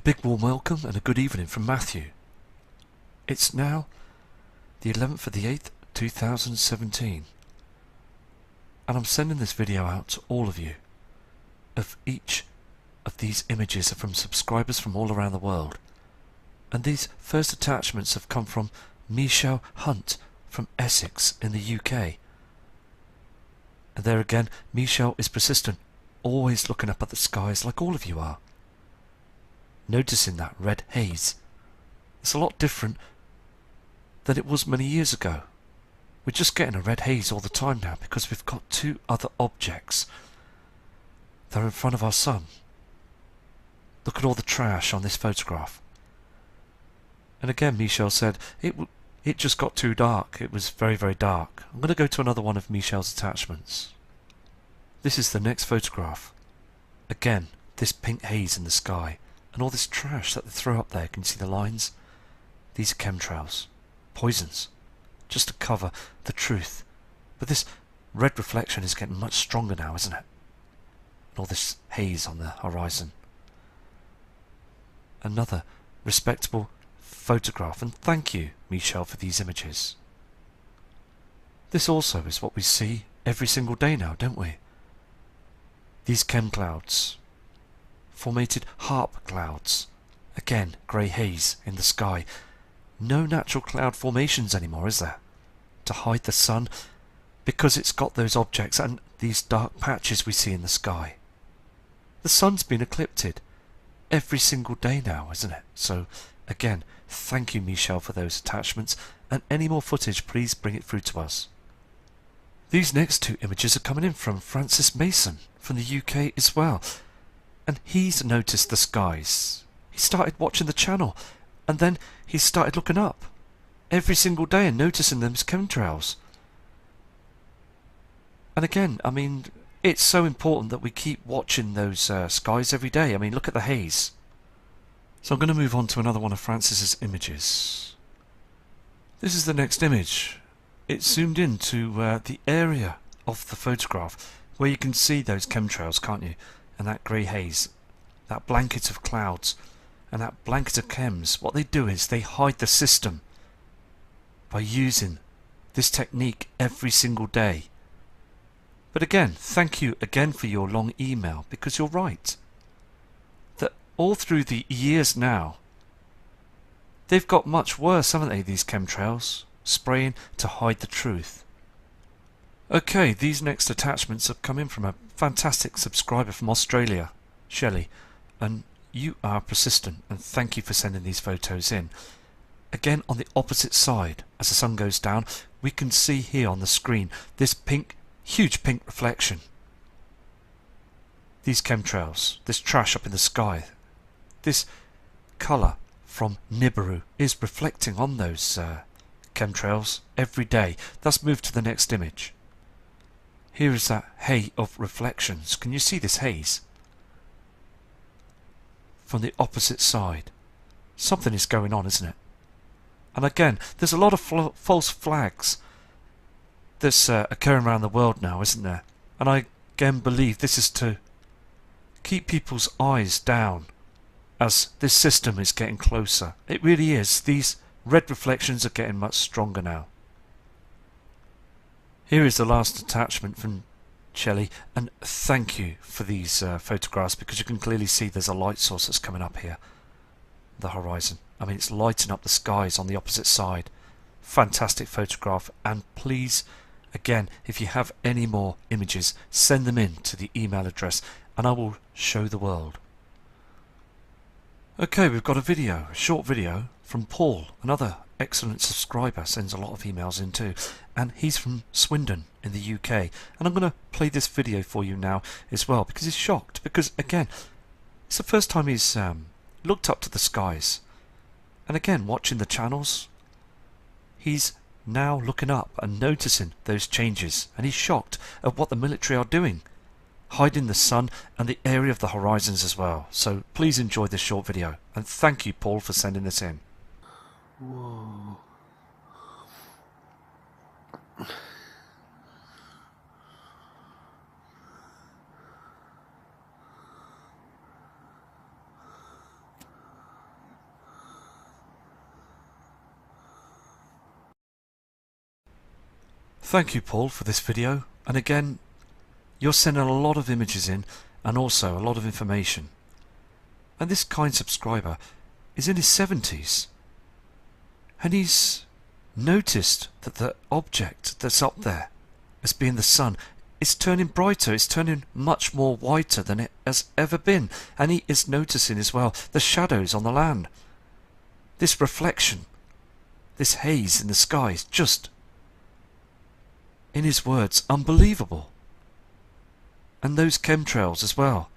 big warm welcome and a good evening from Matthew. It's now the 11th of the 8th, 2017, and I'm sending this video out to all of you. Of each of these images are from subscribers from all around the world, and these first attachments have come from Michelle Hunt from Essex in the UK. And there again, Michelle is persistent, always looking up at the skies like all of you are. Noticing that red haze. It's a lot different than it was many years ago. We're just getting a red haze all the time now because we've got two other objects that are in front of our sun. Look at all the trash on this photograph. And again, Michelle said, it just got too dark. It was very, very dark. I'm going to go to another one of Michelle's attachments. This is the next photograph. Again, this pink haze in the sky. And all this trash that they throw up there. Can you see the lines? These are chemtrails. Poisons. Just to cover the truth. But this red reflection is getting much stronger now, isn't it? And all this haze on the horizon. Another respectable photograph. And thank you, Michelle, for these images. This also is what we see every single day now, don't we? These chem clouds. Formated harp clouds. Again, grey haze in the sky. No natural cloud formations anymore, is there? To hide the sun, because it's got those objects and these dark patches we see in the sky. The sun's been eclipsed every single day now, isn't it? So, again, thank you, Michelle, for those attachments, and any more footage, please bring it through to us. These next two images are coming in from Francis Mason from the UK as well. And he's noticed the skies. He started watching the channel, and then he started looking up every single day and noticing those chemtrails. And again, I mean, it's so important that we keep watching those skies every day. I mean, look at the haze. So I'm going to move on to another one of Francis's images. This is the next image. It's zoomed into the area of the photograph where you can see those chemtrails, can't you? And that grey haze, that blanket of clouds, and that blanket of chems. What they do is they hide the system by using this technique every single day. But again, thank you again for your long email, because you're right. That all through the years now, they've got much worse, haven't they, these chemtrails, spraying to hide the truth. Okay, these next attachments have come in from a fantastic subscriber from Australia, Shelley, and you are persistent, and thank you for sending these photos in. Again, on the opposite side, as the sun goes down, we can see here on the screen this pink, huge pink reflection. These chemtrails, this trash up in the sky, this colour from Nibiru is reflecting on those chemtrails every day. Let's move to the next image. Here is that haze of reflections. Can you see this haze? From the opposite side. Something is going on, isn't it? And again, there's a lot of false flags that's occurring around the world now, isn't there? And I again believe this is to keep people's eyes down as this system is getting closer. It really is. These red reflections are getting much stronger now. Here is the last attachment from Shelley, and thank you for these photographs, because you can clearly see there's a light source that's coming up here, the horizon. I mean, it's lighting up the skies on the opposite side. Fantastic photograph, and please, again, if you have any more images, send them in to the email address, and I will show the world. Okay, we've got a short video from Paul, another excellent subscriber, sends a lot of emails in too, and he's from Swindon in the UK, and I'm going to play this video for you now as well, because he's shocked, because again, it's the first time he's looked up to the skies, and again, watching the channels, he's now looking up and noticing those changes, and he's shocked at what the military are doing, hiding the sun and the area of the horizons as well. So please enjoy this short video, and thank you, Paul, for sending this in. Whoa. Thank you, Paul, for this video. And again, you're sending a lot of images in and also a lot of information. And this kind subscriber is in his 70s. And he's noticed that the object that's up there, as being the sun, is turning brighter. It's turning much more whiter than it has ever been. And he is noticing as well the shadows on the land. This reflection, this haze in the sky is just, in his words, unbelievable. And those chemtrails as well,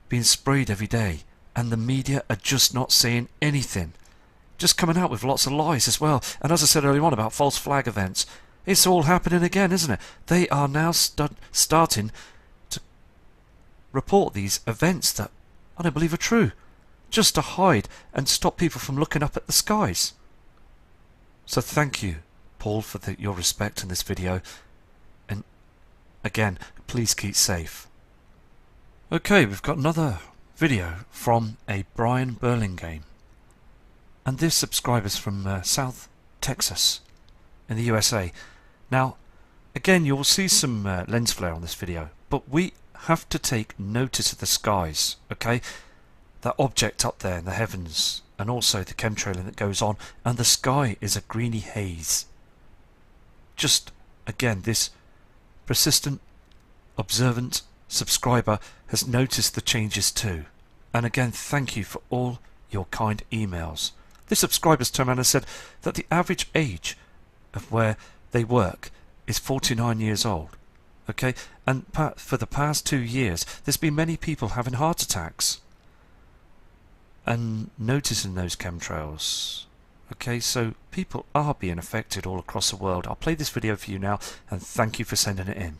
being sprayed every day, and the media are just not saying anything. Just coming out with lots of lies as well. And as I said earlier on about false flag events, it's all happening again, isn't it? They are now starting to report these events that I don't believe are true, just to hide and stop people from looking up at the skies. So thank you, Paul, for your respect in this video. And again, please keep safe. Okay, we've got another video from a Brian Burlingame. And this subscriber's from South Texas in the USA. Now, again, you'll see some lens flare on this video, but we have to take notice of the skies, okay? That object up there in the heavens, and also the chemtrailing that goes on, and the sky is a greeny haze. Just, again, this persistent, observant subscriber has noticed the changes too. And again, thank you for all your kind emails. This subscriber's turned around and said that the average age of where they work is 49 years old. Okay, and for the past 2 years there's been many people having heart attacks and noticing those chemtrails. Okay, so people are being affected all across the world. I'll play this video for you now, and thank you for sending it in.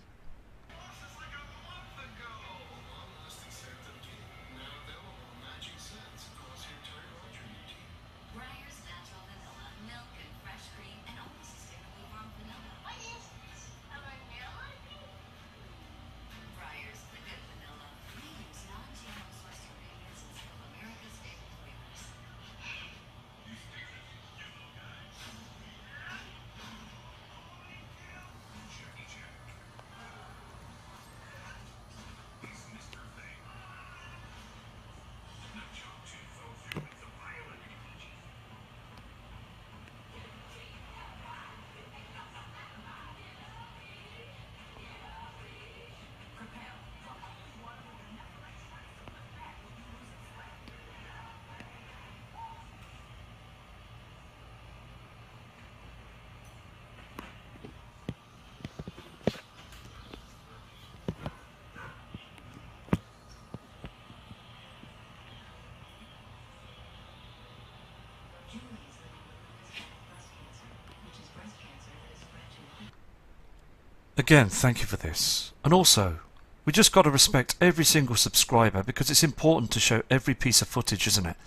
Again, thank you for this. And also, we just got to respect every single subscriber, because it's important to show every piece of footage, isn't it?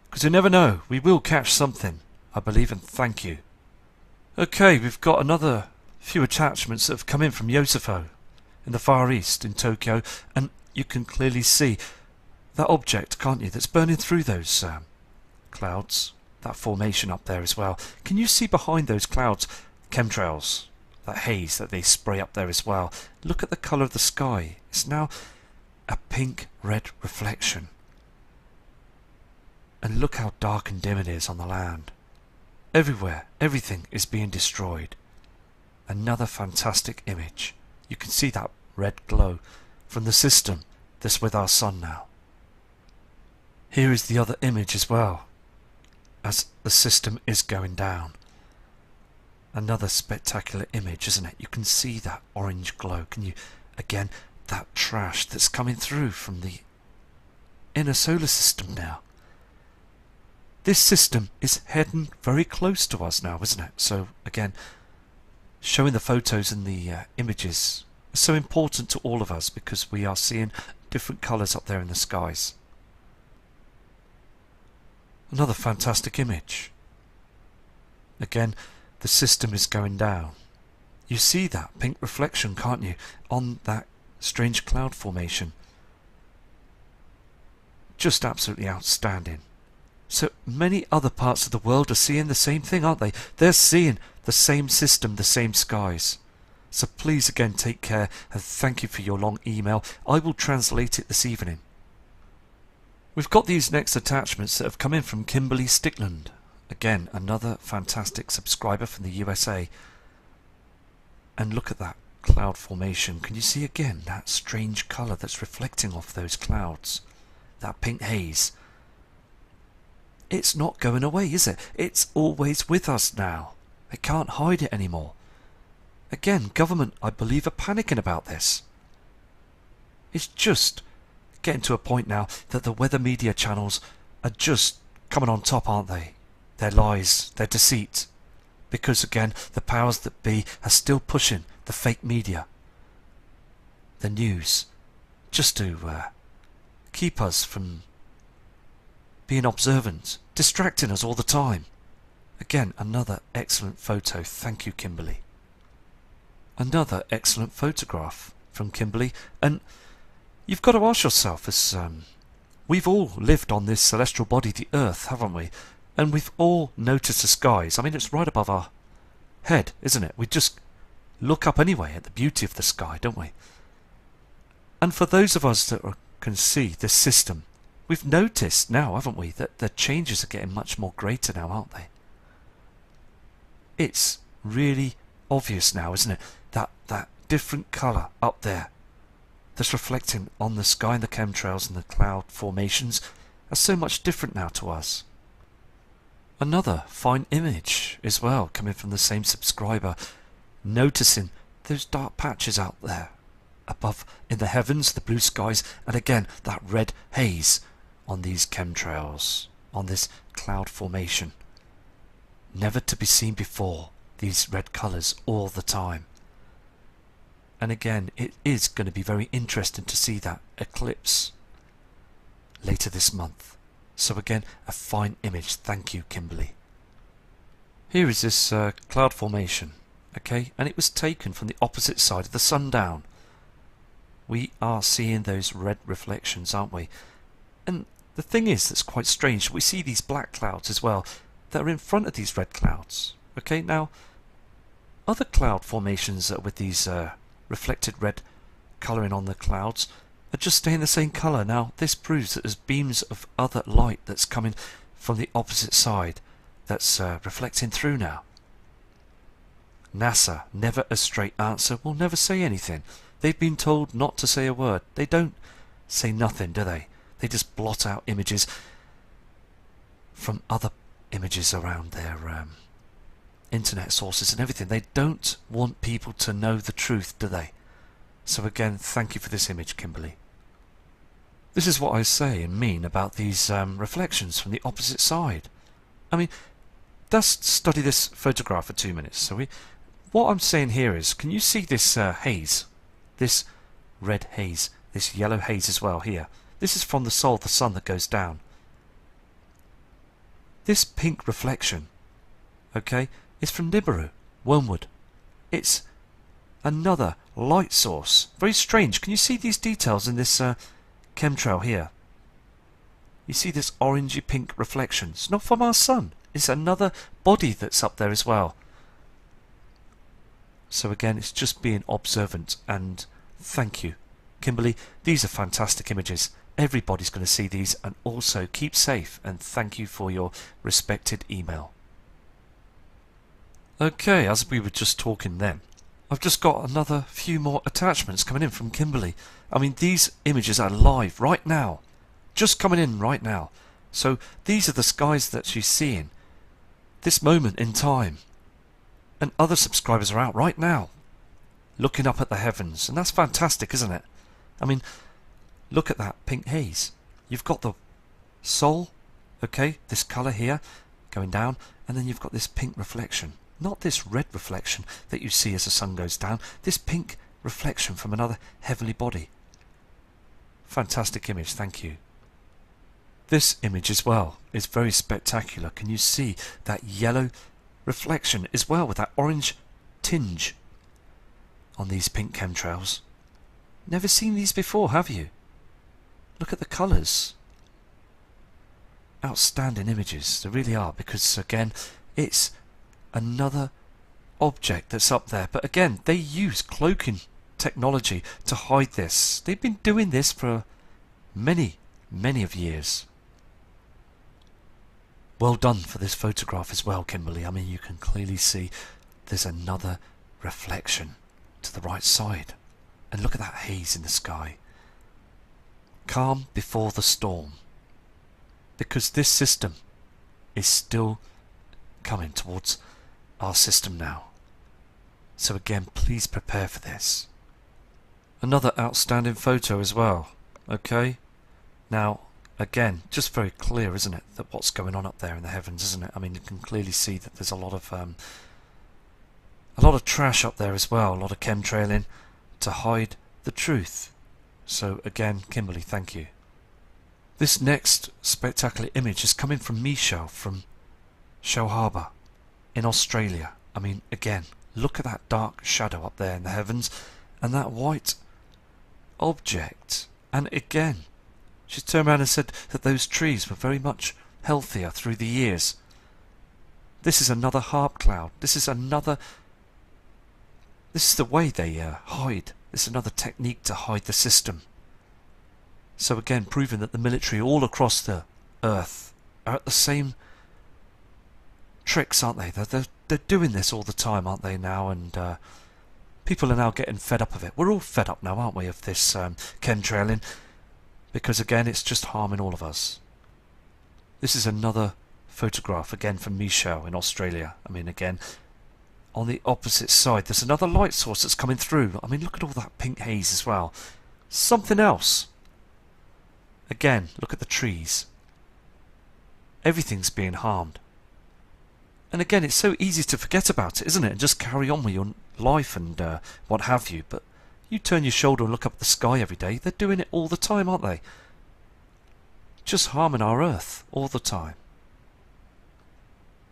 Because you never know, we will catch something, I believe, and thank you. Okay, we've got another few attachments that have come in from Yosefo in the Far East in Tokyo, and you can clearly see that object, can't you, that's burning through those clouds, that formation up there as well. Can you see behind those clouds chemtrails? That haze that they spray up there as well. Look at the colour of the sky. It's now a pink-red reflection. And look how dark and dim it is on the land. Everywhere, everything is being destroyed. Another fantastic image. You can see that red glow from the system that's with our sun now. Here is the other image as well, as the system is going down. Another spectacular image, isn't it? You can see that orange glow. Can you, again, that trash that's coming through from the inner solar system now. This system is heading very close to us now, isn't it? So, again, showing the photos and the images is so important to all of us, because we are seeing different colours up there in the skies. Another fantastic image. Again, the system is going down. You see that pink reflection, can't you, on that strange cloud formation. Just absolutely outstanding. So many other parts of the world are seeing the same thing, aren't they? They're seeing the The same system, the same skies. So please again take care and thank you for your long email. I will translate it this evening. We've got these next attachments that have come in from Kimberly Stickland. Again, another fantastic subscriber from the USA. And look at that cloud formation. Can you see again that strange colour that's reflecting off those clouds? That pink haze. It's not going away, is it? It's always with us now. They can't hide it anymore. Again, government, I believe, are panicking about this. It's just getting to a point now that the weather media channels are just coming on top, aren't they? Their lies, their deceit. Because again, the powers that be are still pushing the fake media, the news, just to keep us from being observant, distracting us all the time. Again, another excellent photo. Thank you, Kimberly. Another excellent photograph from Kimberly. And you've got to ask yourself, as we've all lived on this celestial body, the Earth, haven't we? And we've all noticed the skies. I mean, it's right above our head, isn't it? We just look up anyway at the beauty of the sky, don't we? And for those of us that can see this system, we've noticed now, haven't we, that the changes are getting much more greater now, aren't they? It's really obvious now, isn't it? That different colour up there that's reflecting on the sky and the chemtrails and the cloud formations are so much different now to us. Another fine image as well coming from the same subscriber, noticing those dark patches out there above in the heavens, the blue skies, and again that red haze on these chemtrails, on this cloud formation. Never to be seen before, these red colours all the time. And again, it is going to be very interesting to see that eclipse later this month. So again, a fine image. Thank you, Kimberly. Here is this cloud formation, okay, and it was taken from the opposite side of the sundown. We are seeing those red reflections, aren't we? And the thing is that's quite strange, we see these black clouds as well that are in front of these red clouds. Okay, now other cloud formations that are with these reflected red colouring on the clouds are just staying the same colour. Now this proves that there's beams of other light that's coming from the opposite side that's reflecting through now. NASA, never a straight answer, will never say anything. They've been told not to say a word. They don't say nothing, do they? They just blot out images from other images around their internet sources and everything. They don't want people to know the truth, do they? So again, thank you for this image, Kimberly. This is what I say and mean about these reflections from the opposite side. I mean, just study this photograph for 2 minutes. So what I'm saying here is, can you see this haze? This red haze, this yellow haze as well here. This is from the soul of the sun that goes down. This pink reflection, okay, is from Nibiru, Wormwood. It's another light source. Very strange. Can you see these details in this chemtrail here? You see this orangey pink reflection. It's not from our sun. It's another body that's up there as well. So again, it's just being observant, and thank you, Kimberly. These are fantastic images. Everybody's going to see these, and also keep safe, and thank you for your respected email. Okay, as we were just talking then, I've just got another few more attachments coming in from Kimberly. I mean, these images are live right now, just coming in right now. So these are the skies that she's seeing this moment in time, and other subscribers are out right now looking up at the heavens, and that's fantastic, isn't it? I mean, look at that pink haze. You've got the soul, okay, this colour here going down, and then you've got this pink reflection. Not this red reflection that you see as the sun goes down, this pink reflection from another heavenly body. Fantastic image, thank you. This image as well is very spectacular. Can you see that yellow reflection as well with that orange tinge on these pink chemtrails? Never seen these before, have you? Look at the colours. Outstanding images, they really are, because again, it's another object that's up there. But again, they use cloaking technology to hide this. They've been doing this for many of years. Well done for this photograph as well, Kimberly. I mean, you can clearly see there's another reflection to the right side. And look at that haze in the sky. Calm before the storm. Because this system is still coming towards our system now. So again, please prepare for this. Another outstanding photo as well. Okay? Now, again, just very clear, isn't it, that what's going on up there in the heavens, isn't it? I mean, you can clearly see that there's a lot of trash up there as well, a lot of chemtrailing to hide the truth. So again, Kimberly, thank you. This next spectacular image is coming from Michelle from Shell Harbour in Australia. I mean, again, look at that dark shadow up there in the heavens and that white object. And again, she turned around and said that those trees were very much healthier through the years. This is another harp cloud. This is the way they hide. This is another technique to hide the system. So again, proving that the military all across the earth are at the same tricks, aren't they? They're doing this all the time, aren't they now? And people are now getting fed up of it. We're all fed up now, aren't we, of this chemtrailing? Because again, it's just harming all of us. This is another photograph, again from Michelle in Australia. I mean, again, on the opposite side, there's another light source that's coming through. I mean, look at all that pink haze as well. Something else. Again, look at the trees. Everything's being harmed. And again, it's so easy to forget about it, isn't it? And just carry on with your life and what have you. But you turn your shoulder and look up at the sky every day. They're doing it all the time, aren't they? Just harming our earth all the time.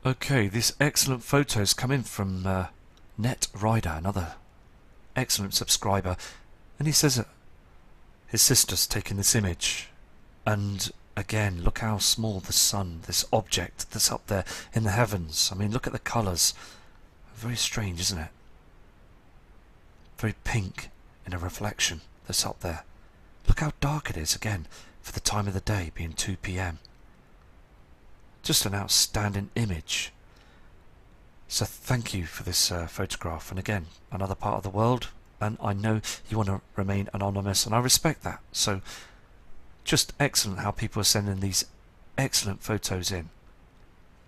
Okay, this excellent photo's coming from Net Rider, another excellent subscriber. And he says that his sister's taken this image. And again, look how small the sun, this object that's up there in the heavens. I mean, look at the colours. Very strange, isn't it? Very pink in a reflection that's up there. Look how dark it is, again, for the time of the day, being 2 p.m. Just an outstanding image. So thank you for this photograph. And again, another part of the world. And I know you want to remain anonymous, and I respect that. So just excellent how people are sending these excellent photos in.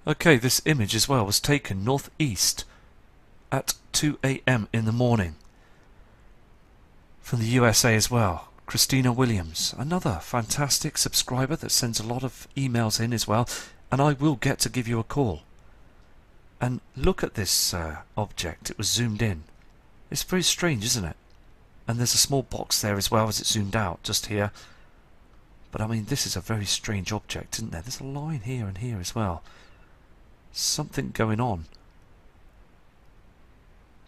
Okay, this image as well was taken northeast at 2 a.m. in the morning. From the USA as well. Christina Williams, another fantastic subscriber that sends a lot of emails in as well. And I will get to give you a call. And look at this object. It was zoomed in. It's very strange, isn't it? And there's a small box there as well as it zoomed out, just here. But I mean, this is a very strange object, isn't there? There's a line here and here as well. Something going on.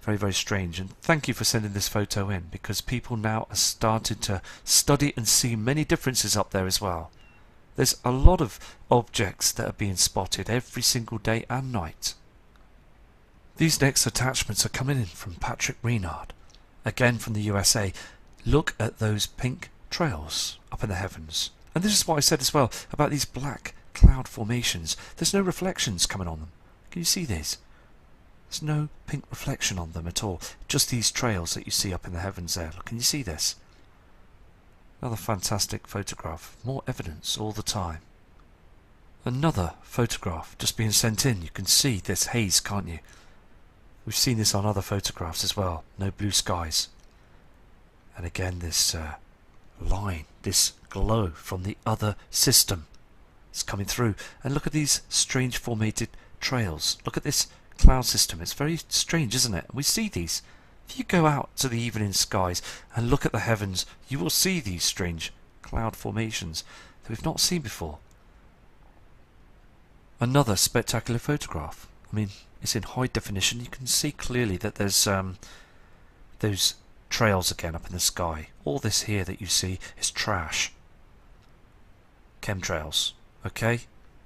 Very, very strange. And thank you for sending this photo in, because people now are starting to study and see many differences up there as well. There's a lot of objects that are being spotted every single day and night. These next attachments are coming in from Patrick Renard, again from the USA. Look at those pink trails up in the heavens. And this is what I said as well about these black cloud formations. There's no reflections coming on them. Can you see these? There's no pink reflection on them at all. Just these trails that you see up in the heavens there. Look, can you see this? Another fantastic photograph. More evidence all the time. Another photograph just being sent in. You can see this haze, can't you? We've seen this on other photographs as well. No blue skies. And again, this line, this glow from the other system is coming through. And look at these strange formated trails. Look at this cloud system. It's very strange, isn't it? We see these. If you go out to the evening skies and look at the heavens, you will see these strange cloud formations that we've not seen before. Another spectacular photograph. I mean, it's in high definition. You can see clearly that there's those trails again up in the sky. All this here that you see is trash. Chemtrails, okay?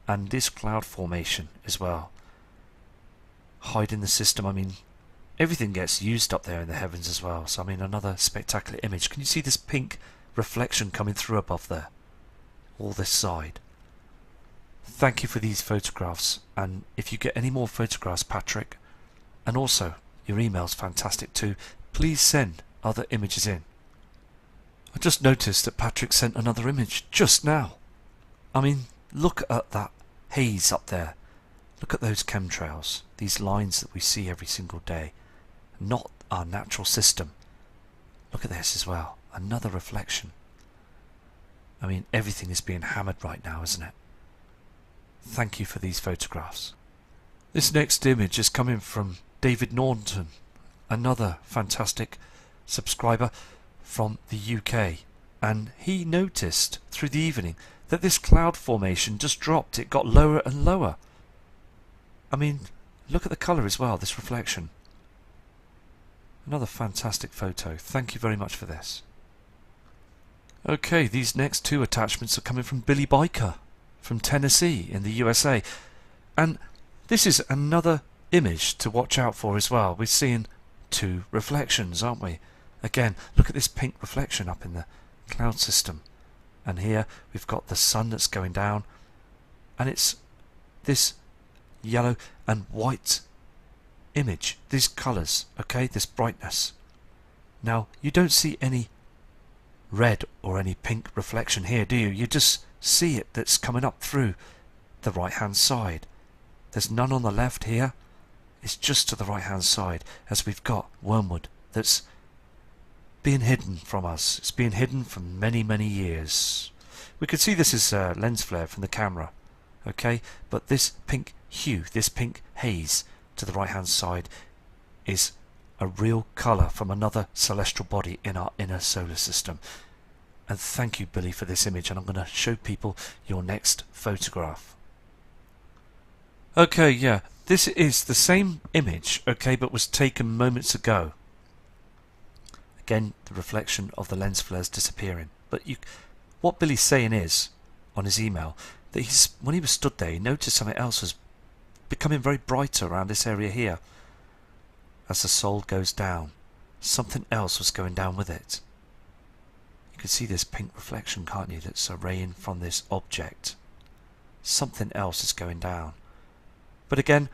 And this cloud formation as well. Hiding the system. I mean, everything gets used up there in the heavens as well. So I mean, another spectacular image. Can you see this pink reflection coming through above there? All this side. Thank you for these photographs, and if you get any more photographs, Patrick, and also your email's fantastic too, please send other images in. I just noticed that Patrick sent another image just now. I mean, look at that haze up there. Look at those chemtrails, these lines that we see every single day. Not our natural system. Look at this as well, another reflection. I mean, everything is being hammered right now, isn't it? Thank you for these photographs. This next image is coming from David Norton, another fantastic subscriber from the UK, and he noticed through the evening that this cloud formation just dropped. It got lower and lower. I mean, look at the colour as well, this reflection. Another fantastic photo. Thank you very much for this. Okay, these next two attachments are coming from Billy Biker from Tennessee in the USA, and this is another image to watch out for as well. We're seeing two reflections, aren't we? Again, look at this pink reflection up in the cloud system, and here we've got the sun that's going down, and it's this yellow and white image, these colours, okay, this brightness. Now you don't see any red or any pink reflection here, do you? You just see it that's coming up through the right hand side. There's none on the left here. It's just to the right hand side, as we've got wormwood that's being hidden from us. It's been hidden for many years. We could see this as a lens flare from the camera, okay, but this pink hue, this pink haze to the right hand side is a real colour from another celestial body in our inner solar system. And thank you, Billy, for this image, and I'm going to show people your next photograph. Okay, yeah, this is the same image, okay, but was taken moments ago. Again, the reflection of the lens flares disappearing. But what Billy's saying is, on his email, that when he was stood there, he noticed something else was becoming very brighter around this area here. As the soul goes down, something else was going down with it. You can see this pink reflection, can't you, that's raying from this object. Something else is going down. But again,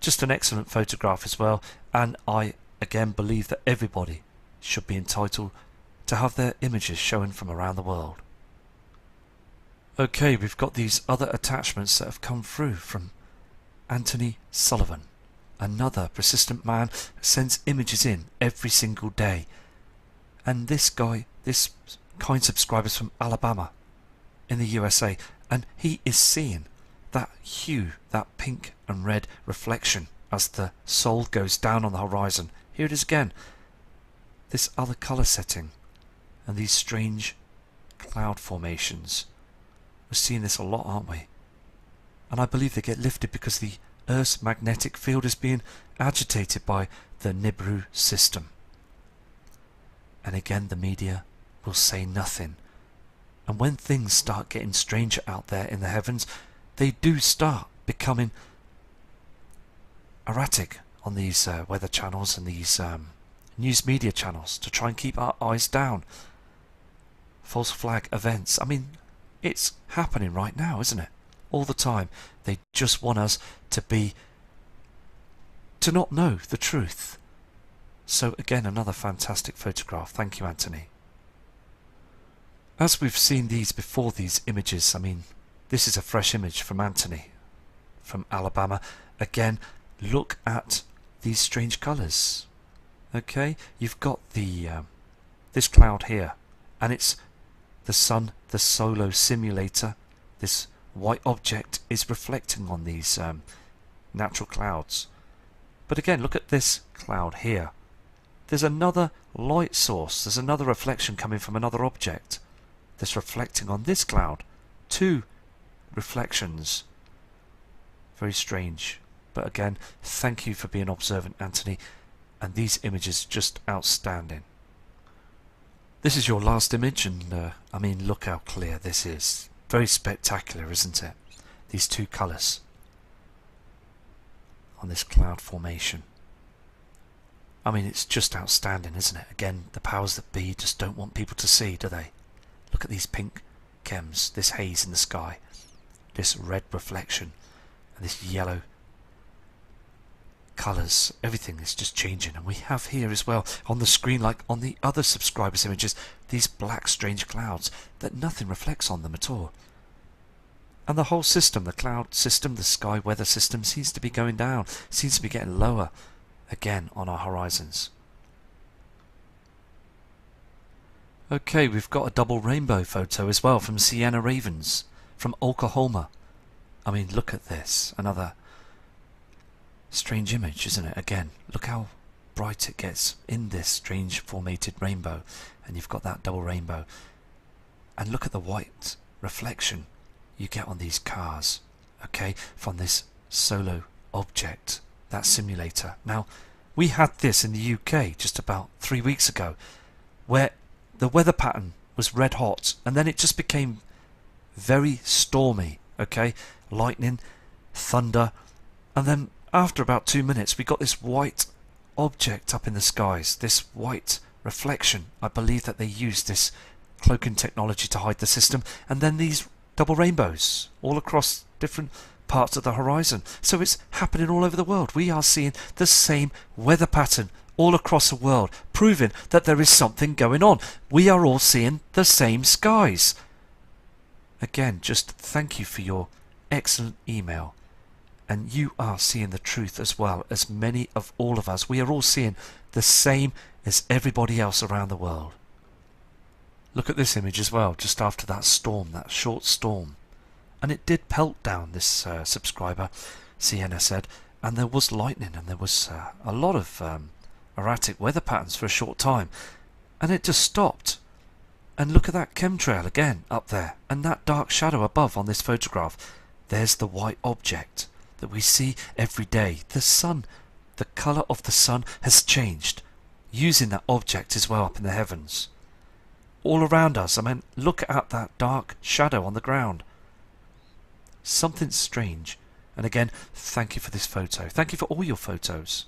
just an excellent photograph as well, and I again believe that everybody should be entitled to have their images shown from around the world. Okay, we've got these other attachments that have come through from Anthony Sullivan, another persistent man who sends images in every single day. And this guy, this kind subscriber, is from Alabama in the USA, and he is seeing that hue, that pink and red reflection as the soul goes down on the horizon. Here it is again, this other colour setting and these strange cloud formations. We're seeing this a lot, aren't we? And I believe they get lifted because the Earth's magnetic field is being agitated by the Nibiru system. And again, the media will say nothing. And when things start getting stranger out there in the heavens, they do start becoming erratic on these weather channels and these news media channels to try and keep our eyes down. False flag events. I mean, it's happening right now, isn't it? All the time. They just want us to not know the truth. So again, another fantastic photograph. Thank you, Anthony. As we've seen these before, these images, I mean, this is a fresh image from Anthony from Alabama. Again, look at these strange colours. Okay, you've got the this cloud here, and it's the sun, the solar simulator. This white object is reflecting on these natural clouds. But again, look at this cloud here. There's another light source. There's another reflection coming from another object that's reflecting on this cloud. Two reflections. Very strange. But again, thank you for being observant, Anthony. And these images just outstanding. This is your last image, and I mean, look how clear this is. Very spectacular, isn't it? These two colours on this cloud formation. I mean, it's just outstanding, isn't it? Again, the powers that be just don't want people to see, do they? Look at these pink chems, this haze in the sky, this red reflection, and this yellow colours. Everything is just changing. And we have here as well on the screen, like on the other subscribers' images, these black strange clouds that nothing reflects on them at all. And the whole system, the cloud system, the sky weather system, seems to be going down, seems to be getting lower again on our horizons. Okay, we've got a double rainbow photo as well from Sienna Ravens from Oklahoma. I mean, look at this. Another strange image, isn't it? Again, look how bright it gets in this strange formated rainbow. And you've got that double rainbow. And look at the white reflection you get on these cars, okay, from this solo object, that simulator. Now, we had this in the UK just about 3 weeks ago, where the weather pattern was red hot, and then it just became very stormy, okay, lightning, thunder, and then after about 2 minutes we got this white object up in the skies, this white reflection. I believe that they used this cloaking technology to hide the system, and then these double rainbows all across different parts of the horizon. So it's happening all over the world. We are seeing the same weather pattern all across the world, proving that there is something going on. We are all seeing the same skies. Again, just thank you for your excellent email. And you are seeing the truth as well as many of all of us. We are all seeing the same as everybody else around the world. Look at this image as well, just after that storm, that short storm. And it did pelt down, this subscriber, Sienna said, and there was lightning, and there was a lot of erratic weather patterns for a short time. And it just stopped. And look at that chemtrail again up there, and that dark shadow above on this photograph. There's the white object that we see every day. The sun, the colour of the sun has changed, using that object as well up in the heavens. All around us, I mean, look at that dark shadow on the ground. Something strange. And again, thank you for this photo. Thank you for all your photos.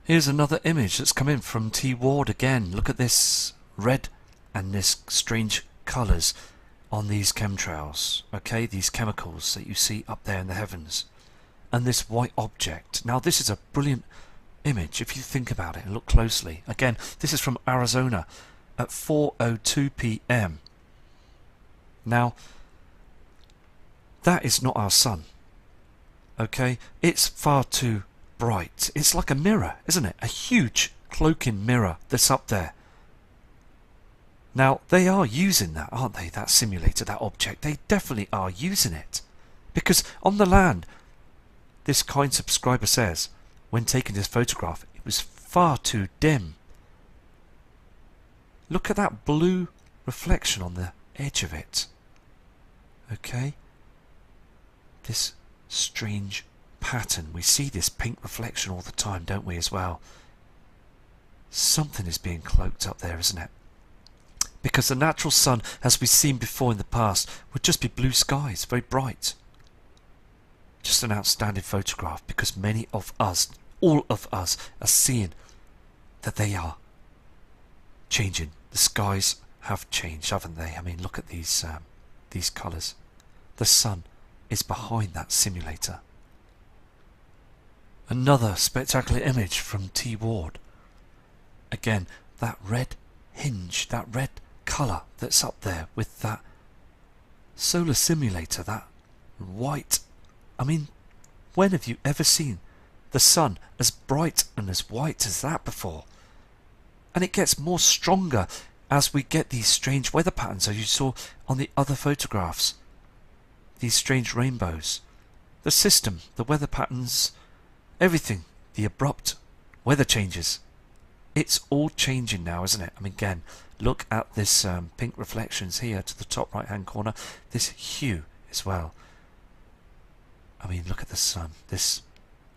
Here's another image that's come in from T. Ward again. Look at this red and this strange colours on these chemtrails. Okay, these chemicals that you see up there in the heavens. And this white object. Now this is a brilliant image if you think about it and look closely. Again, this is from Arizona at 4:02 p.m. Now, that is not our sun. Okay, it's far too bright. It's like a mirror, isn't it? A huge cloaking mirror that's up there. Now, they are using that, aren't they? That simulator, that object. They definitely are using it. Because on the land, this kind subscriber says, when taking this photograph, it was far too dim. Look at that blue reflection on the edge of it. Okay? This strange pattern. We see this pink reflection all the time, don't we, as well? Something is being cloaked up there, isn't it? Because the natural sun, as we've seen before in the past, would just be blue skies, very bright. Just an outstanding photograph, because many of us, all of us, are seeing that they are changing. The skies have changed, haven't they? I mean, look at these colours. The sun is behind that simulator. Another spectacular image from T. Ward. Again, that red hinge, that red colour that's up there with that solar simulator, that white. I mean, when have you ever seen the sun as bright and as white as that before? And it gets more stronger as we get these strange weather patterns, as you saw on the other photographs. These strange rainbows. The system, the weather patterns, everything, the abrupt weather changes. It's all changing now, isn't it? I mean, again, look at this pink reflections here to the top right hand corner. This hue as well. I mean, look at the sun. This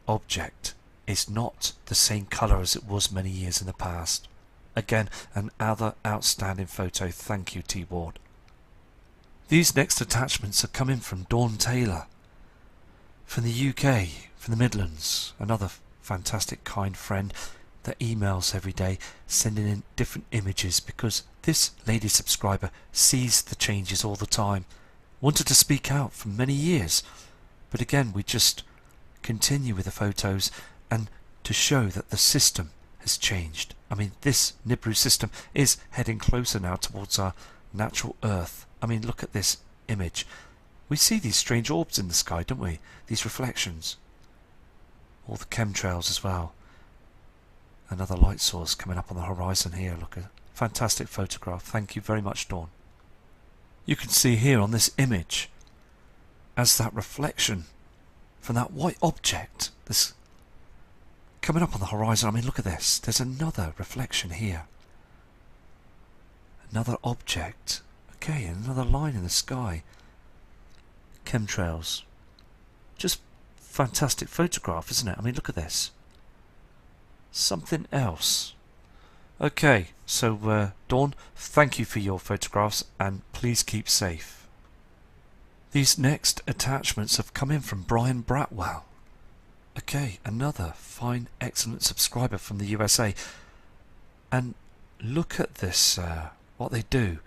object is not the same colour as it was many years in the past. Again, another outstanding photo. Thank you, T. Ward. These next attachments are coming from Dawn Taylor from the UK, from the Midlands. Another fantastic kind friend. their emails every day, sending in different images, because this lady subscriber sees the changes all the time, wanted to speak out for many years, but again we just continue with the photos and to show that the system has changed. I mean, this Nibiru system is heading closer now towards our natural Earth. I mean, look at this image. We see these strange orbs in the sky, don't we? These reflections. All the chemtrails as well. Another light source coming up on the horizon here. Look, a fantastic photograph. Thank you very much, Dawn. You can see here on this image, as that reflection from that white object, this coming up on the horizon. I mean, look at this. There's another reflection here. Another object. Okay, another line in the sky. Chemtrails. Just fantastic photograph, isn't it? I mean, look at this. Something else. Okay, so Dawn, thank you for your photographs and please keep safe. These next attachments have come in from Brian Bratwell. Okay, another fine, excellent subscriber from the USA. And look at this, what they do.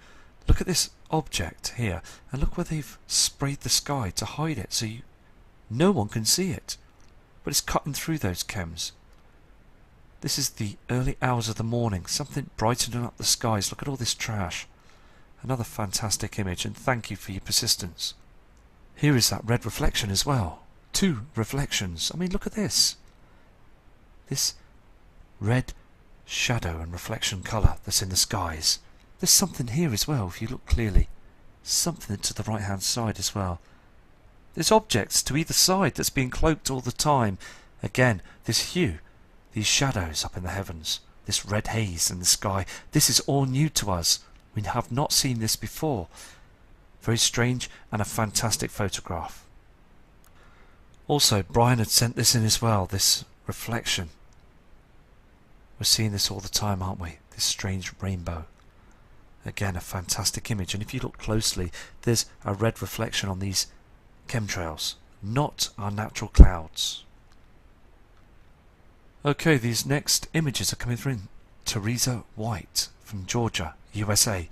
Look at this object here, and look where they've sprayed the sky to hide it, so no one can see it. But it's cutting through those chems. This is the early hours of the morning, something brightening up the skies. Look at all this trash. Another fantastic image, and thank you for your persistence. Here is that red reflection as well. 2 reflections. I mean, look at this. This red shadow and reflection colour that's in the skies. There's something here as well, if you look clearly. Something to the right hand side as well. There's objects to either side that's being cloaked all the time. Again, this hue, these shadows up in the heavens, this red haze in the sky. This is all new to us. We have not seen this before. Very strange and a fantastic photograph. Also, Brian had sent this in as well, this reflection. We're seeing this all the time, aren't we? This strange rainbow. Again, a fantastic image. And if you look closely, there's a red reflection on these chemtrails, not our natural clouds. Okay, these next images are coming through. Teresa White from Georgia, USA.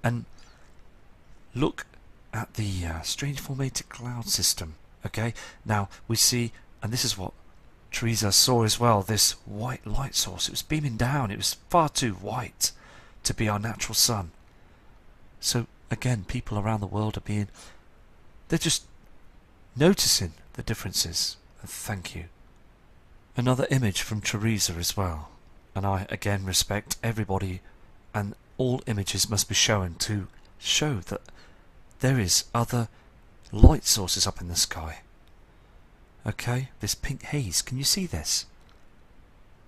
And look at the strange formated cloud system. Okay, now we see, and this is what Teresa saw as well, this white light source. It was beaming down. It was far too white to be our natural sun. So again, people around the world are they're just noticing the differences. Thank you. Another image from Teresa as well. And I again respect everybody, and all images must be shown to show that there is other light sources up in the sky. Okay, this pink haze, can you see this?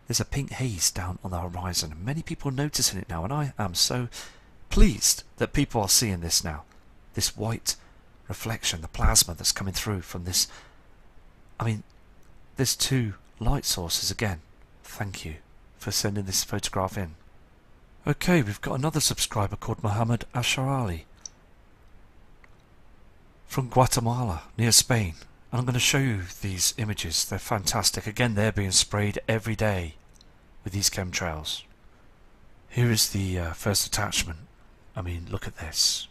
There's a pink haze down on the horizon, and many people are noticing it now, and I am so pleased that people are seeing this now. This white reflection, the plasma that's coming through from this. I mean, there's 2 light sources again. Thank you for sending this photograph in. Okay, we've got another subscriber called Muhammad Asharali from Guatemala, near Spain. And I'm going to show you these images. They're fantastic. Again, they're being sprayed every day with these chemtrails. Here is the first attachment. I mean, look at this.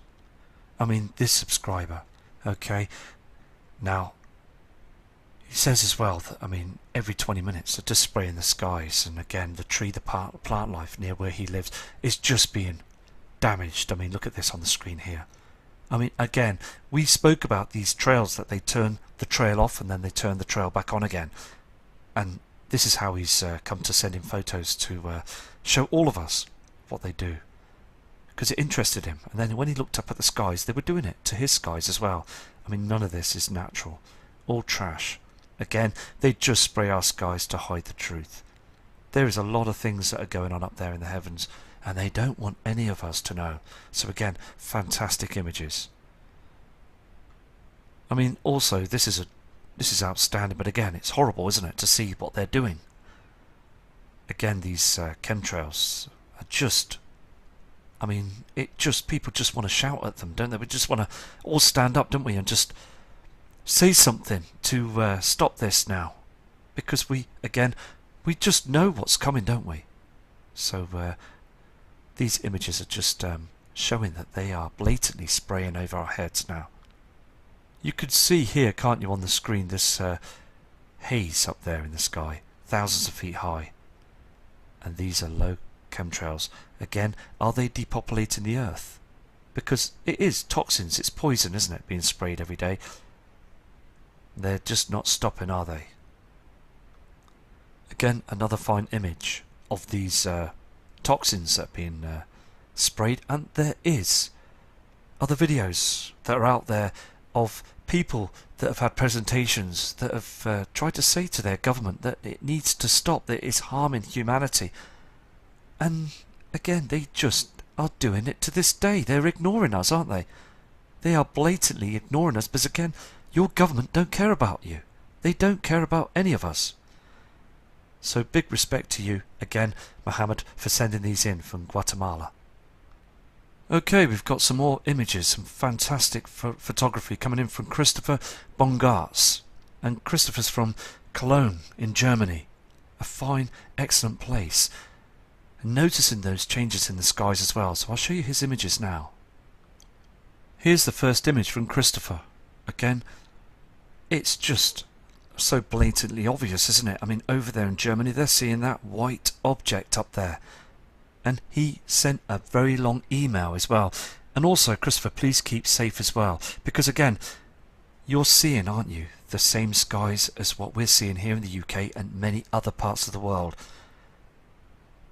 I mean, this subscriber. Okay, now he says as well that, I mean, every 20 minutes they're just spraying the skies, and again the tree, the plant life near where he lives is just being damaged. I mean, look at this on the screen here. I mean, again, we spoke about these trails, that they turn the trail off and then they turn the trail back on again. And this is how he's come to send in photos to show all of us what they do. Because it interested him. And then when he looked up at the skies, they were doing it to his skies as well. I mean, none of this is natural. All trash. Again, they just spray our skies to hide the truth. There is a lot of things that are going on up there in the heavens, and they don't want any of us to know. So again, fantastic images. I mean, also, this is outstanding, but again, it's horrible, isn't it, to see what they're doing. Again, these chemtrails are just, I mean, people just want to shout at them, don't they? We just want to all stand up, don't we, and just say something to stop this now. Because we, again, We just know what's coming, don't we? So these images are just showing that they are blatantly spraying over our heads now. You could see here, can't you, on the screen, this haze up there in the sky, thousands of feet high. And these are low chemtrails. Again, are they depopulating the Earth? Because it is toxins, it's poison, isn't it, being sprayed every day. They're just not stopping, are they? Again, another fine image of these toxins that are being sprayed. And there is other videos that are out there of people that have had presentations that have tried to say to their government that it needs to stop, that it's harming humanity. And again, they just are doing it to this day. They're ignoring us, aren't they? They are blatantly ignoring us because, again, your government don't care about you. They don't care about any of us. So big respect to you, again, Mohammed, for sending these in from Guatemala. Okay, we've got some more images, some fantastic photography coming in from Christopher Bongartz. And Christopher's from Cologne in Germany. A fine, excellent place. And noticing those changes in the skies as well, so I'll show you his images now. Here's the first image from Christopher. Again, it's just so blatantly obvious, isn't it? I mean, over there in Germany, they're seeing that white object up there. And he sent a very long email as well. And also, Christopher, please keep safe as well. Because again, you're seeing, aren't you, the same skies as what we're seeing here in the UK and many other parts of the world.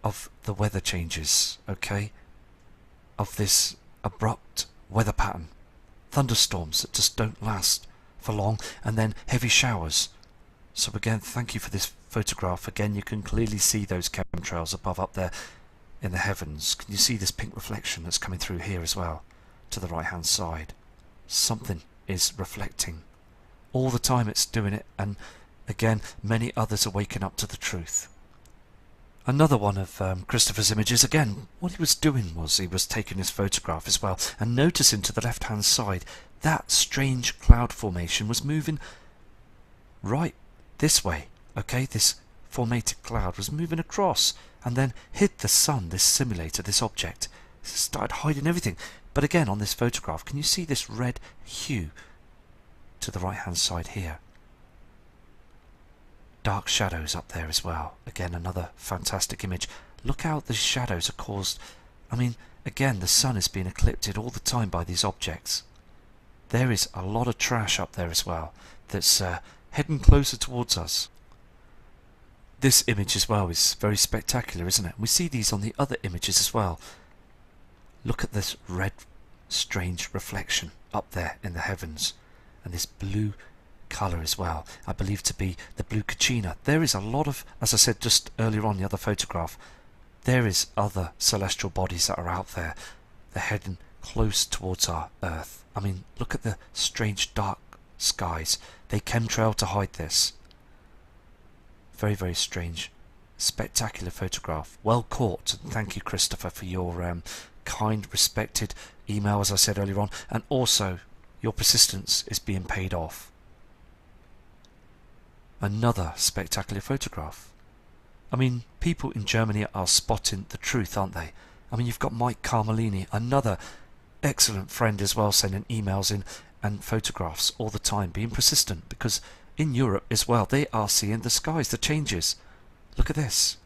Of the weather changes, okay? Of this abrupt weather pattern. Thunderstorms that just don't last for long, and then heavy showers. So again, thank you for this photograph. Again, you can clearly see those chemtrails above up there in the heavens. Can you see this pink reflection that's coming through here as well, to the right hand side? Something is reflecting. All the time it's doing it, and again, many others are waking up to the truth. Another one of Christopher's images, again, what he was doing was he was taking his photograph as well, and noticing to the left hand side, that strange cloud formation was moving right this way, okay? This formated cloud was moving across, and then hid the sun, this simulator, this object. It started hiding everything. But again, on this photograph, can you see this red hue to the right hand side here? Dark shadows up there as well. Again, another fantastic image. Look how the shadows are caused. I mean, again, the sun is being eclipsed all the time by these objects. There is a lot of trash up there as well that's heading closer towards us. This image as well is very spectacular, isn't it? We see these on the other images as well. Look at this red, strange reflection up there in the heavens, and this blue colour as well, I believe to be the blue Kachina. There is a lot of, as I said just earlier on the other photograph, there is other celestial bodies that are out there. They're heading close towards our Earth. I mean, look at the strange dark skies. They chemtrail to hide this. Very, very strange, spectacular photograph. Well caught. And thank you, Christopher, for your kind, respected email, as I said earlier on, and also your persistence is being paid off. Another spectacular photograph. I mean, people in Germany are spotting the truth, aren't they? I mean, you've got Mike Carmelini, another excellent friend as well, sending emails in and photographs all the time, being persistent, because in Europe as well, they are seeing the skies, the changes. Look at this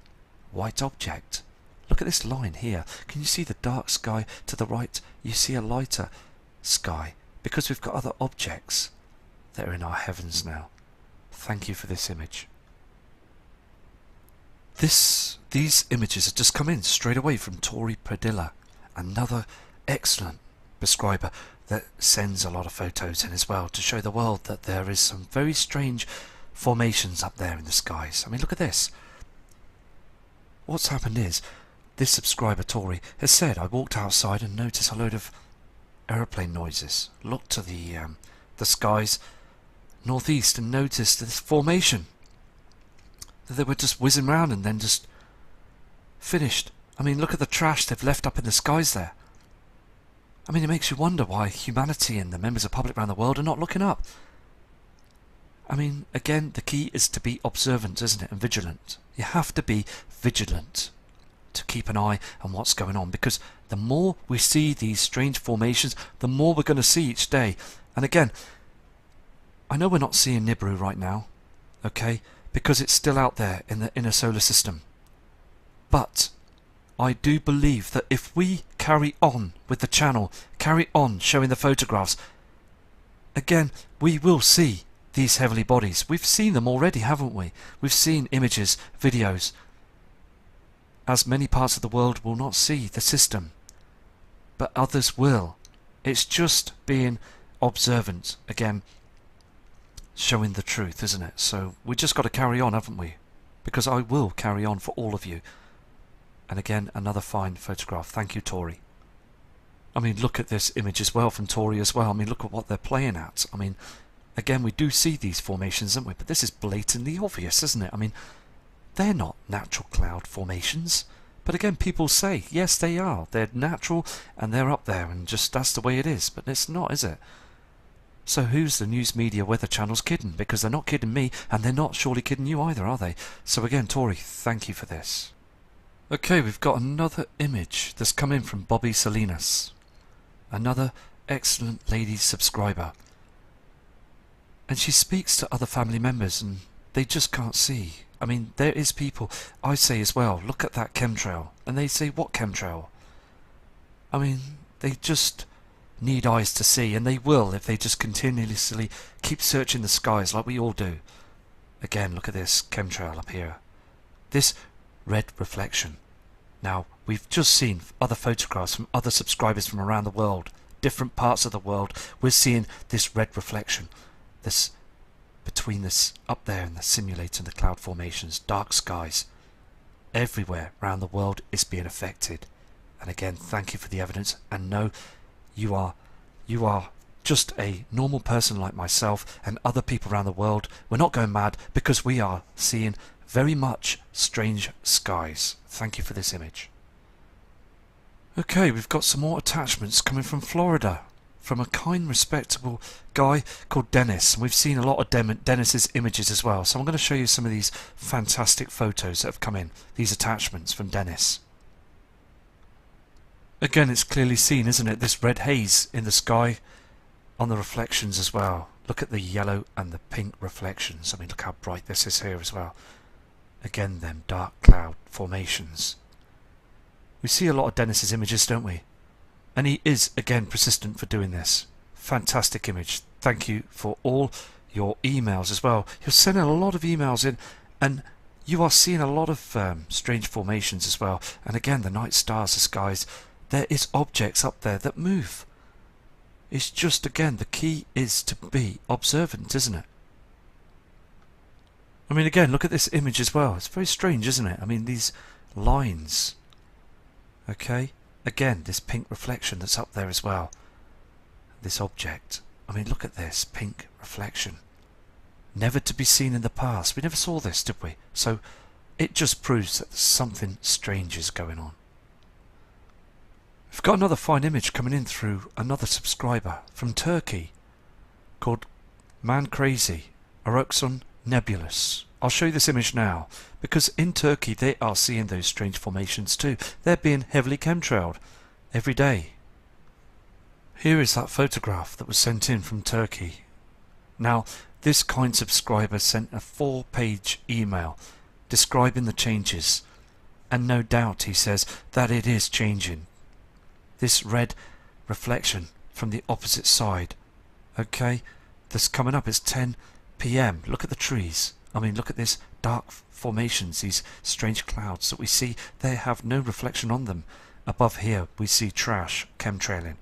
white object. Look at this line here. Can you see the dark sky to the right? You see a lighter sky, because we've got other objects that are in our heavens now. Thank you for this image. These images have just come in straight away from Tori Perdilla, another excellent prescriber that sends a lot of photos in as well to show the world that there is some very strange formations up there in the skies. I mean, look at this. What's happened is, this subscriber Tori has said, I walked outside and noticed a load of aeroplane noises. Looked to the skies northeast and noticed this formation. That they were just whizzing around and then just finished. I mean, look at the trash they've left up in the skies there. I mean, it makes you wonder why humanity and the members of the public around the world are not looking up. I mean, again, the key is to be observant, isn't it, and vigilant. You have to be vigilant to keep an eye on what's going on, because the more we see these strange formations, the more we're going to see each day. And again, I know we're not seeing Nibiru right now, okay, because it's still out there in the inner solar system. But I do believe that if we carry on with the channel, carry on showing the photographs, again, we will see these heavenly bodies. We've seen them already, haven't we? We've seen images, videos, as many parts of the world will not see the system, but others will. It's just being observant, again, showing the truth, isn't it? So we just got to carry on, haven't we? Because I will carry on for all of you. And again, another fine photograph. Thank you, Tori. I mean, look at this image as well from Tori as well. I mean, look at what they're playing at. I mean, again, we do see these formations, don't we? But this is blatantly obvious, isn't it? I mean, they're not natural cloud formations. But again, people say, yes, they are. They're natural and they're up there, and just that's the way it is. But it's not, is it? So who's the news media weather channels kidding? Because they're not kidding me, and they're not surely kidding you either, are they? So again, Tori, thank you for this. Okay, we've got another image that's come in from Bobby Salinas. Another excellent lady subscriber. And she speaks to other family members and they just can't see. I mean, there is people, I say as well, look at that chemtrail. And they say, what chemtrail? I mean, they just need eyes to see, and they will if they just continuously keep searching the skies like we all do. Again, look at this chemtrail up here. This red reflection. Now, we've just seen other photographs from other subscribers from around the world, different parts of the world. We're seeing this red reflection. This between this up there in the simulator and the cloud formations, dark skies. Everywhere around the world is being affected. And again, thank you for the evidence. And no, you are just a normal person like myself and other people around the world. We're not going mad because we are seeing very much strange skies. Thank you for this image. Okay, we've got some more attachments coming from Florida, from a kind, respectable guy called Dennis. We've seen a lot of Dennis's images as well, so I'm going to show you some of these fantastic photos that have come in, these attachments from Dennis. Again, it's clearly seen, isn't it, this red haze in the sky on the reflections as well. Look at the yellow and the pink reflections. I mean, look how bright this is here as well. Again, them dark cloud formations. We see a lot of Dennis's images, don't we? And he is, again, persistent for doing this. Fantastic image. Thank you for all your emails as well. You're sending a lot of emails in, and you are seeing a lot of strange formations as well. And again, the night stars, the skies, there is objects up there that move. It's just, again, the key is to be observant, isn't it? I mean, again, look at this image as well. It's very strange, isn't it? I mean, these lines. Okay? Again, this pink reflection that's up there as well. This object. I mean, look at this pink reflection. Never to be seen in the past. We never saw this, did we? So it just proves that something strange is going on. We've got another fine image coming in through another subscriber from Turkey called Man Crazy Aroxon Nebulous. I'll show you this image now, because in Turkey they are seeing those strange formations too. They're being heavily chemtrailed every day. Here is that photograph that was sent in from Turkey. Now, this kind subscriber sent a 4-page email describing the changes, and no doubt he says that it is changing. This red reflection from the opposite side, okay, that's coming up. It's 10 PM. Look at the trees. I mean, look at this dark formations, these strange clouds that we see. They have no reflection on them. Above here we see trash chemtrailing.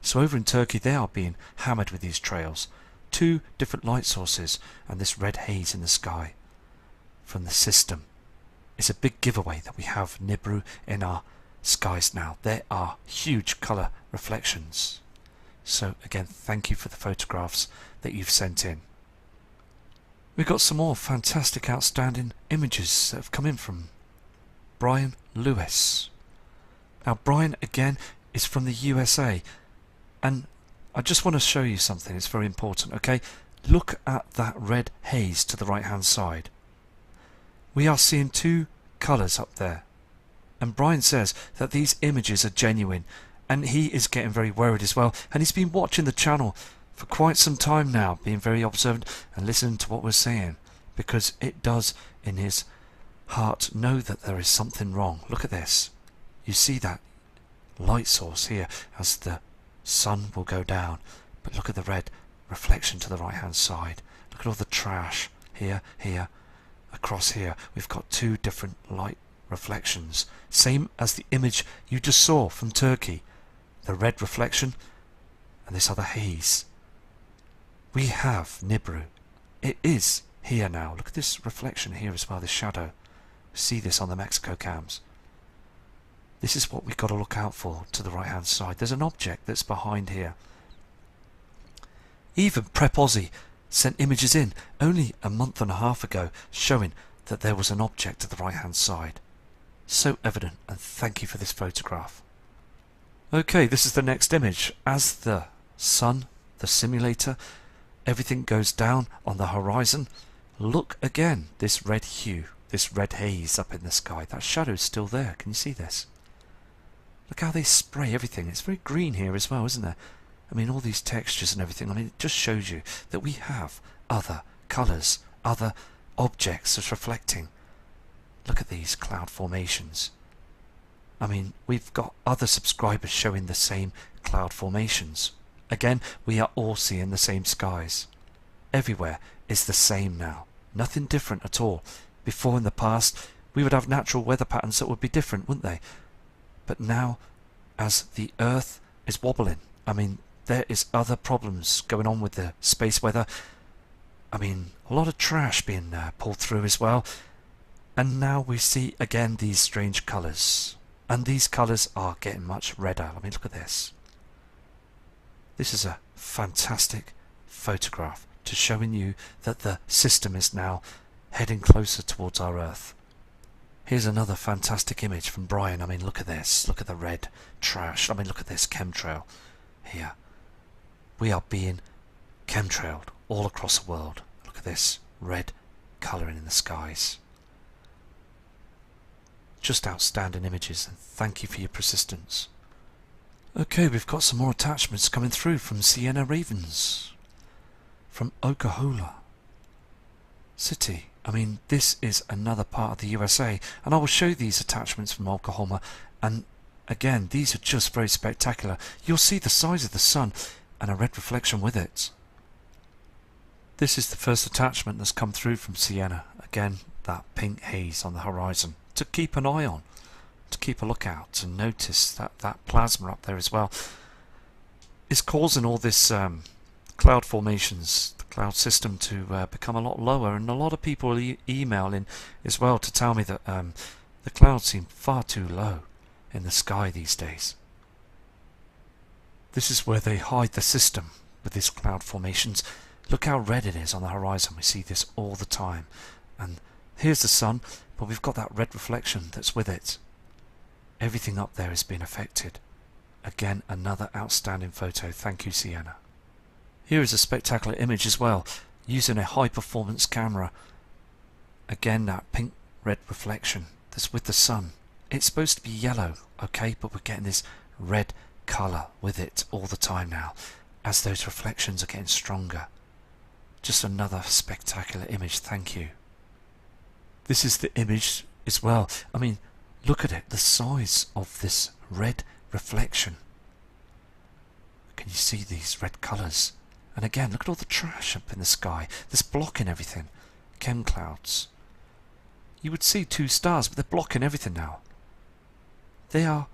So over in Turkey they are being hammered with these trails. 2 different light sources and this red haze in the sky from the system. It's a big giveaway that we have Nibiru in our skies now. There are huge colour reflections. So again, thank you for the photographs that you've sent in. We've got some more fantastic, outstanding images that have come in from Brian Lewis. Now, Brian, again, is from the USA. And I just want to show you something. It's very important, okay? look at that red haze to the right hand side. We are seeing two colours up there, and Brian says that these images are genuine, and he is getting very worried as well, and he's been watching the channel for quite some time now, being very observant and listening to what we're saying, because it does in his heart know that there is something wrong. Look at this. You see that light source here as the sun will go down, but look at the red reflection to the right hand side. Look at all the trash here, across here. We've got two different light reflections, same as the image you just saw from Turkey, the red reflection and this other haze. We have Nibiru. It is here now. Look at this reflection here as well, this shadow. See this on the Mexico cams. This is what we've got to look out for to the right hand side. There's an object that's behind here. Even Prep Aussie sent images in only a month and a half ago showing that there was an object to the right hand side. So evident, and thank you for this photograph. Okay, this is the next image. As the sun, the simulator, everything goes down on the horizon, look again, this red hue, this red haze up in the sky. That shadow's still there. Can you see this? Look how they spray everything. It's very green here as well, isn't there? I mean, all these textures and everything. I mean, it just shows you that we have other colours, other objects that's reflecting. Look at these cloud formations. I mean, we've got other subscribers showing the same cloud formations. Again, we are all seeing the same skies. Everywhere is the same now. Nothing different at all. Before, in the past, we would have natural weather patterns that would be different, wouldn't they? But now, as the Earth is wobbling, I mean, there is other problems going on with the space weather. I mean, a lot of trash being pulled through as well. And now we see again these strange colours. And these colours are getting much redder. I mean, look at this. This is a fantastic photograph to showing you that the system is now heading closer towards our Earth. Here's another fantastic image from Brian. I mean, look at this. Look at the red trash. I mean, look at this chemtrail here. We are being chemtrailed all across the world. Look at this red colouring in the skies. Just outstanding images, and thank you for your persistence. Okay, we've got some more attachments coming through from Sienna Ravens, from Oklahoma City. I mean, this is another part of the USA, and I will show these attachments from Oklahoma, and again, these are just very spectacular. You'll see the size of the sun and a red reflection with it. This is the first attachment that's come through from Sienna. Again, that pink haze on the horizon to keep an eye on, to keep a lookout, and notice that that plasma up there as well is causing all this cloud formations, the cloud system to become a lot lower, and a lot of people emailing as well to tell me that the clouds seem far too low in the sky these days. This is where they hide the system with these cloud formations. Look how red it is on the horizon. We see this all the time, and here's the sun, but we've got that red reflection that's with it. Everything up there is being affected. Again, another outstanding photo. Thank you, Sienna. Here is a spectacular image as well, using a high performance camera. Again, that pink red reflection that's with the sun. It's supposed to be yellow, okay, but we're getting this red colour with it all the time now, as those reflections are getting stronger. Just another spectacular image. Thank you. This is the image as well. I mean, look at it, the size of this red reflection. Can you see these red colours? And again, look at all the trash up in the sky that's blocking everything. Chem clouds. You would see two stars, but they're blocking everything now. They are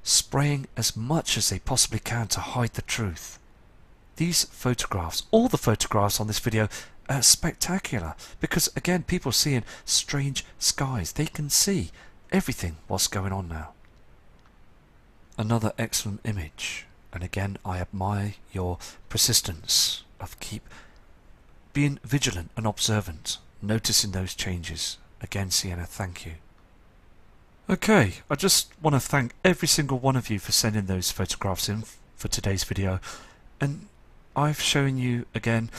spraying as much as they possibly can to hide the truth. These photographs, all the photographs on this video, are spectacular, because again, people are seeing strange skies. They can see everything what's going on now. Another excellent image, and again, I admire your persistence of keep being vigilant and observant, noticing those changes. Again, Sienna, thank you. Okay, I just want to thank every single one of you for sending those photographs in for today's video, and I've shown you again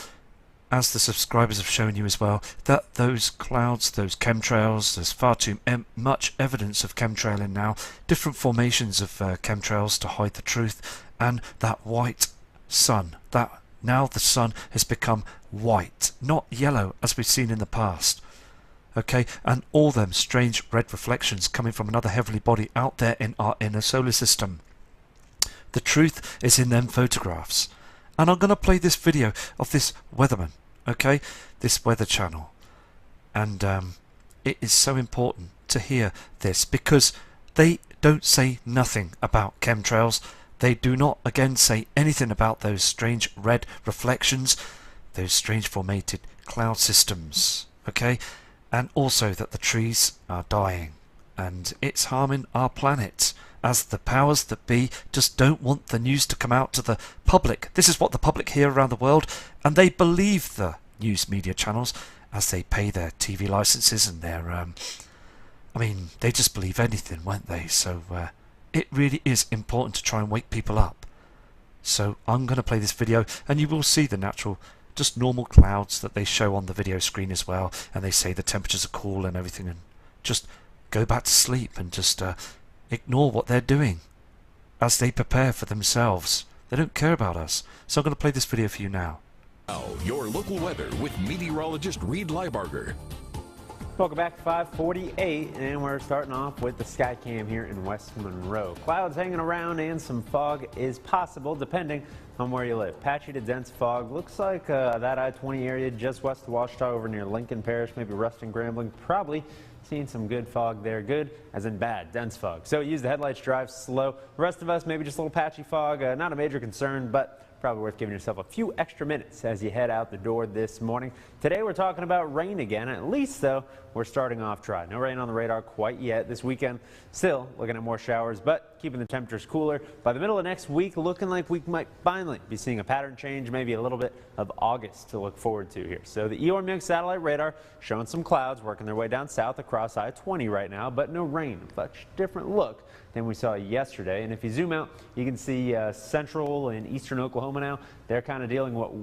as the subscribers have shown you as well, that those clouds, those chemtrails, there's far too much evidence of chemtrailing now, different formations of chemtrails to hide the truth, and that white sun, that now the sun has become white, not yellow as we've seen in the past. Okay, and all them strange red reflections coming from another heavenly body out there in our inner solar system. The truth is in them photographs. And I'm going to play this video of this weatherman, okay, this weather channel. And it is so important to hear this because they don't say nothing about chemtrails. They do not again say anything about those strange red reflections, those strange formated cloud systems, okay, and also that the trees are dying and it's harming our planet, as the powers that be just don't want the news to come out to the public. This is what the public hear around the world, and they believe the news media channels as they pay their TV licenses and their I mean, they just believe anything, won't they? So it really is important to try and wake people up. So I'm going to play this video, and you will see the natural, just normal clouds that they show on the video screen as well, and they say the temperatures are cool and everything, and just go back to sleep and just ignore what they're doing as they prepare for themselves. They don't care about us. So I'm going to play this video for you now. Now, your local weather with meteorologist Reed Leibarger. Welcome back to 548, and we're starting off with the sky cam here in West Monroe. Clouds hanging around and some fog is possible depending on where you live. Patchy to dense fog. Looks like that I-20 area just west of Washita over near Lincoln Parish, maybe Ruston, Grambling. Probably seeing some good fog there. Good as in bad, dense fog. So use the headlights, drive slow. The rest of us, maybe just a little patchy fog. Not a major concern, but probably worth giving yourself a few extra minutes as you head out the door this morning. Today we're talking about rain again. At least, though, we're starting off dry. No rain on the radar quite yet. This weekend, still looking at more showers, but keeping the temperatures cooler. By the middle of next week, looking like we might finally be seeing a pattern change, maybe a little bit of August to look forward to here. So the WORMWOOD satellite radar showing some clouds working their way down south across I-20 right now, but no rain. Much different look than we saw yesterday. And if you zoom out, you can see central and eastern Oklahoma now. They're kind of dealing what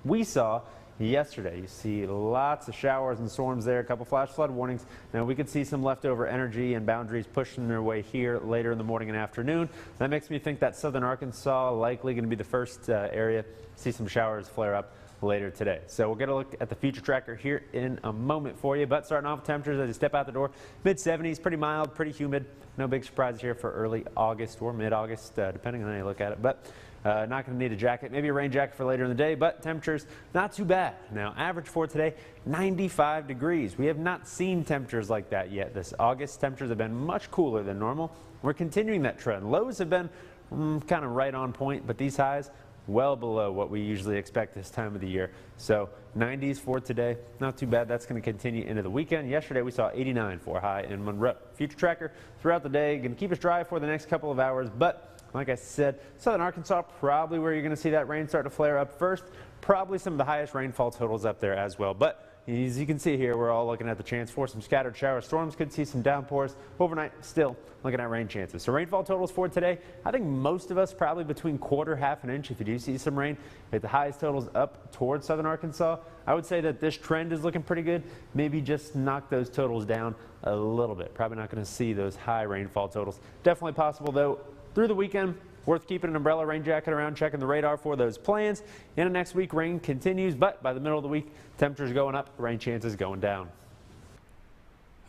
we saw yesterday. You see lots of showers and storms there, a couple flash flood warnings. Now we could see some leftover energy and boundaries pushing their way here later in the morning and afternoon. That makes me think that southern Arkansas likely going to be the first area to see some showers flare up later today. So we'll get a look at the future tracker here in a moment for you. But starting off with temperatures as you step out the door, mid-70s, pretty mild, pretty humid. No big surprises here for early August or mid-August, depending on how you look at it. But not going to need a jacket, maybe a rain jacket for later in the day, but temperatures not too bad. Now, average for today, 95 degrees. We have not seen temperatures like that yet this August. Temperatures have been much cooler than normal. We're continuing that trend. Lows have been kind of right on point, but these highs, well below what we usually expect this time of the year. So 90s for today, not too bad. That's going to continue into the weekend. Yesterday we saw 89 for a high in Monroe. Future tracker throughout the day, going to keep us dry for the next couple of hours, but like I said, southern Arkansas probably where you're going to see that rain start to flare up first. Probably some of the highest rainfall totals up there as well. But as you can see here, we're all looking at the chance for some scattered shower storms. Could see some downpours overnight. Still looking at rain chances. So rainfall totals for today, I think most of us probably between quarter, half an inch if you do see some rain. With the highest totals up towards southern Arkansas, I would say that this trend is looking pretty good. Maybe just knock those totals down a little bit. Probably not going to see those high rainfall totals. Definitely possible though through the weekend. Worth keeping an umbrella, rain jacket around, checking the radar for those plans. Into next week, rain continues, but by the middle of the week, temperatures going up, rain chances going down.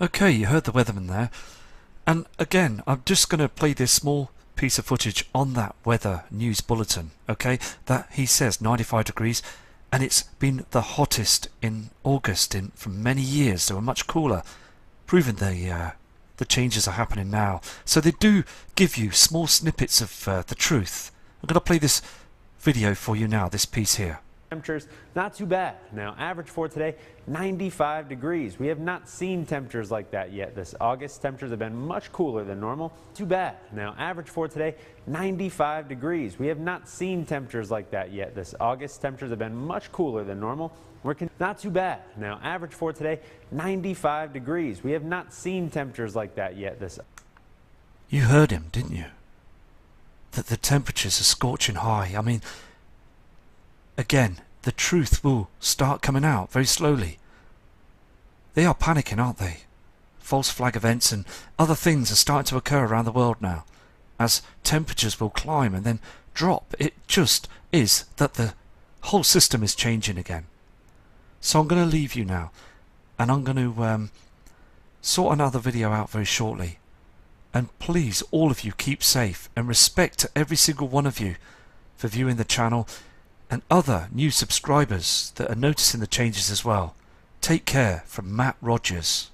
Okay, you heard the weatherman there. And again, I'm just going to play this small piece of footage on that weather news bulletin, okay? That he says 95 degrees, and it's been the hottest in August for many years. They were much cooler, proving the changes are happening now. So they do give you small snippets of the truth. I'm going to play this video for you now, this piece here. Temperatures not too bad. Now average for today, 95 degrees. We have not seen temperatures like that yet this August. Temperatures have been much cooler than normal. Too bad. Now average for today, 95 degrees. We have not seen temperatures like that yet this August. Temperatures have been much cooler than normal. Not too bad. Now average for today, 95 degrees. We have not seen temperatures like that yet this. You heard him, didn't you? That the temperatures are scorching high. I mean, again, the truth will start coming out very slowly. They are panicking, aren't they? False flag events and other things are starting to occur around the world now, as temperatures will climb and then drop. It just is that the whole system is changing again. So I'm going to leave you now, and I'm going to sort another video out very shortly. And please, all of you, keep safe, and respect to every single one of you for viewing the channel, and other new subscribers that are noticing the changes as well. Take care. From Matt Rogers.